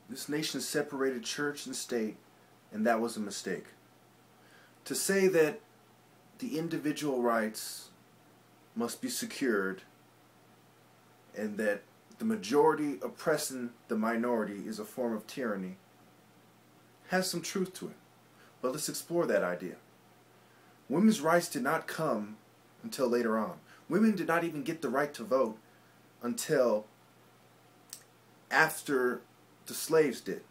This nation separated church and state, and that was a mistake. To say that the individual rights must be secured and that the majority oppressing the minority is a form of tyranny has some truth to it. But let's explore that idea. Women's rights did not come until later on. Women did not even get the right to vote until after the slaves did.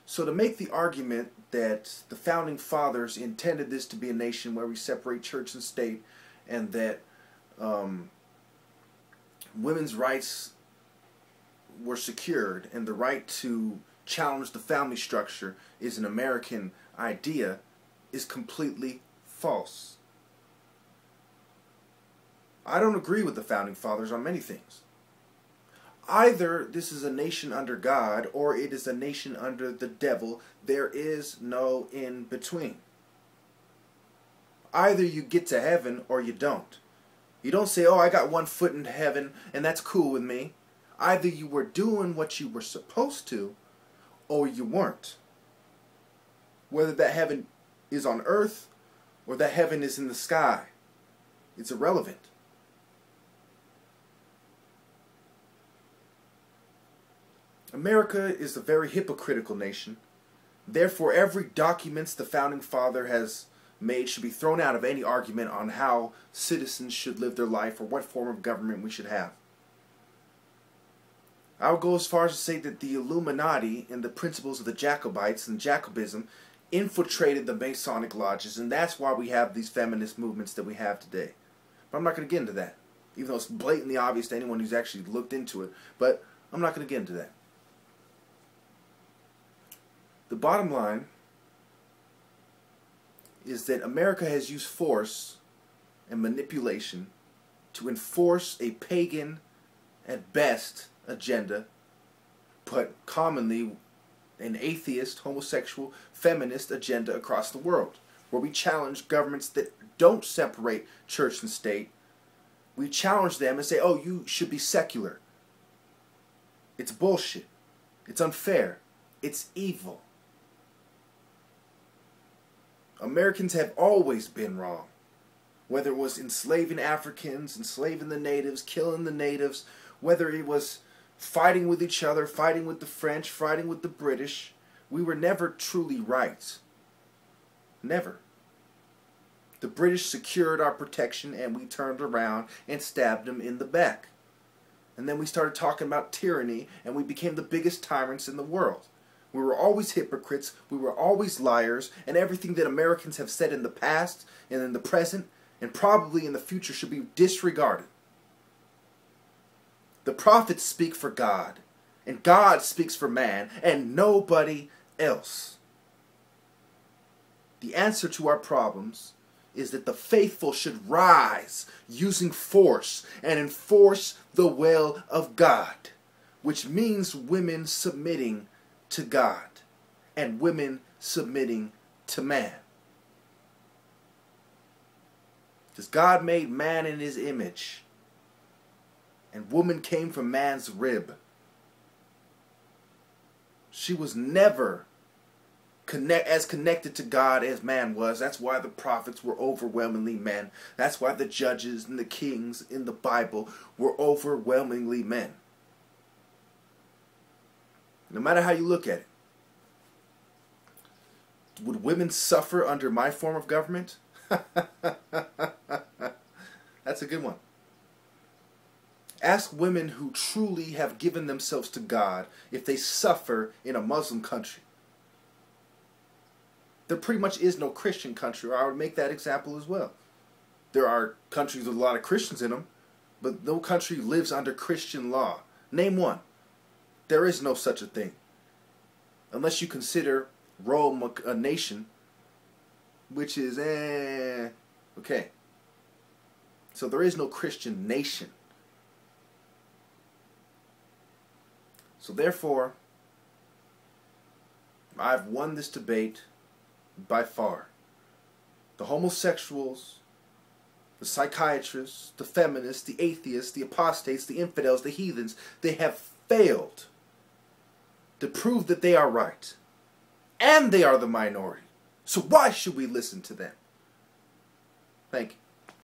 So to make the argument that the founding fathers intended this to be a nation where we separate church and state, and that women's rights were secured and the right to challenge the family structure is an American idea, is completely false. I don't agree with the founding fathers on many things. Either this is a nation under God or it is a nation under the devil. There is no in between. Either you get to heaven or you don't. You don't say, oh, I got one foot in heaven and that's cool with me. Either you were doing what you were supposed to or you weren't. Whether that heaven is on earth or that heaven is in the sky, it's irrelevant. America is a very hypocritical nation. Therefore, every document the founding father has made should be thrown out of any argument on how citizens should live their life or what form of government we should have. I would go as far as to say that the Illuminati and the principles of the Jacobites and Jacobism infiltrated the Masonic lodges, and that's why we have these feminist movements that we have today. But I'm not going to get into that, even though it's blatantly obvious to anyone who's actually looked into it. But I'm not going to get into that. The bottom line is that America has used force and manipulation to enforce a pagan, at best, agenda, but commonly an atheist, homosexual, feminist agenda across the world, where we challenge governments that don't separate church and state. We challenge them and say, oh, you should be secular. It's bullshit. It's unfair. It's evil. Americans have always been wrong. Whether it was enslaving Africans, enslaving the natives, killing the natives, whether it was fighting with each other, fighting with the French, fighting with the British, we were never truly right. Never. The British secured our protection and we turned around and stabbed them in the back. And then we started talking about tyranny and we became the biggest tyrants in the world. We were always hypocrites, we were always liars, and everything that Americans have said in the past and in the present and probably in the future should be disregarded. The prophets speak for God, and God speaks for man, and nobody else. The answer to our problems is that the faithful should rise using force and enforce the will of God, which means women submitting to God and women submitting to man. Because God made man in his image, and woman came from man's rib. She was never as connected to God as man was. That's why the prophets were overwhelmingly men. That's why the judges and the kings in the Bible were overwhelmingly men. No matter how you look at it. Would women suffer under my form of government? That's a good one. Ask women who truly have given themselves to God if they suffer in a Muslim country. There pretty much is no Christian country, or I would make that example as well. There are countries with a lot of Christians in them, but no country lives under Christian law. Name one. There is no such a thing. Unless you consider Rome a nation, which is, okay. So there is no Christian nation. So therefore, I've won this debate by far. The homosexuals, the psychiatrists, the feminists, the atheists, the apostates, the infidels, the heathens, they have failed to prove that they are right. And they are the minority. So why should we listen to them? Thank you.